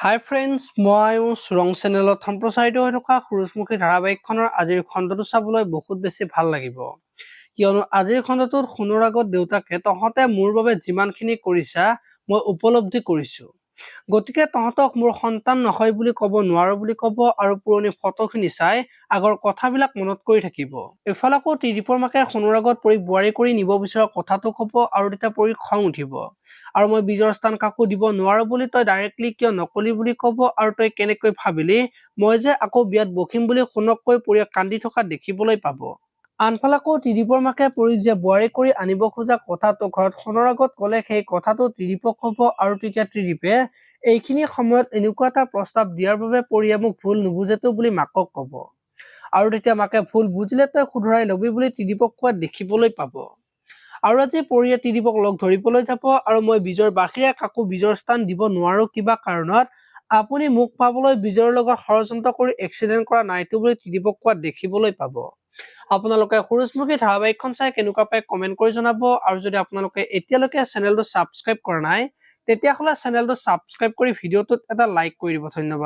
হাই friends, মই ৰং চেনেলত সম্প্ৰচাৰিত হৈ থকা সূৰুযমুখী ধাৰাবাহিকখনৰ আজিৰ খণ্ডটো চাবলৈ বহুত বেছি ভাল লাগিব। কিয়নো আজিৰ খণ্ডটোত শুনাৰ আগত দেউতাকে তহঁতে মোৰ বাবে যিমানখিনি কৰিছা মই উপলব্ধি কৰিছোঁ। গতিকে তহঁতক মোৰ সন্তান নহয় বুলি ক'ব নোৱাৰো বুলি ক'ব আৰু পুৰণি ফটোখিনি চাই আগৰ কথাবিলাক মনত কৰি থাকিব। এইফালে আকৌ ত্ৰিদীপৰ মাকে শুনাৰ আগত পৰি বোৱাৰী কৰি নিব বিচৰা কথাটো ক'ব আৰু তেতিয়া পৰি খং উঠিব। আৰু মই বীজৰ স্থান কাকো দিব নোৱাৰো বুলি তই ডাইৰেক্টলি কিয় নকলি বুলি ক'ব আৰু তই কেনেকৈ ভাবিলি মই যে আকৌ বিয়াত বহিম বুলি শুনকৈ পৰি কান্দি থকা দেখিবলৈ পাব। আনফালে আকৌ ত্ৰিদীপৰ মাকে পৰি যে বোৱাৰী কৰি আনিব খোজা কথাটো ঘৰত শুনাৰ আগত ক'লে সেই কথাটো ত্ৰিদীপক ক'ব আৰু তেতিয়া ত্ৰিদীপে এইখিনি সময়ত এনেকুৱা এটা প্ৰস্তাৱ দিয়াৰ বাবে পৰিয়ে মোক ভুল নুবুজেতো বুলি মাকক ক'ব। আৰু তেতিয়া মাকে ভুল বুজিলে তই শুধৰাই লবি বুলি ত্ৰিদীপক কোৱা দেখিবলৈ পাব। আৰু আজি পৰিয়ে ত্ৰিদীপক লগ ধৰিবলৈ যাব আৰু মই বীজৰ বাহিৰে কাকো বীজৰ স্থান দিব নোৱাৰো কিবা কাৰণত আপুনি মোক পাবলৈ বীজৰ লগত ষড়যন্ত্ৰ কৰি এক্সিডেণ্ট কৰা নাইতো বুলি ত্ৰিদীপক কোৱা দেখিবলৈ পাব। আপোনালোকে সূৰুযমুখী ধাৰাবাহিকখন চাই কেনেকুৱা পায় কমেন্ট কৰি জনাব আৰু যদি আপোনালোকে এতিয়ালৈকে চেনেলটো ছাবস্ক্ৰাইব কৰা নাই তেতিয়াহ'লে চেনেলটো ছাবস্ক্ৰাইব কৰি ভিডিঅ'টোত এটা লাইক কৰি দিব। ধন্যবাদ।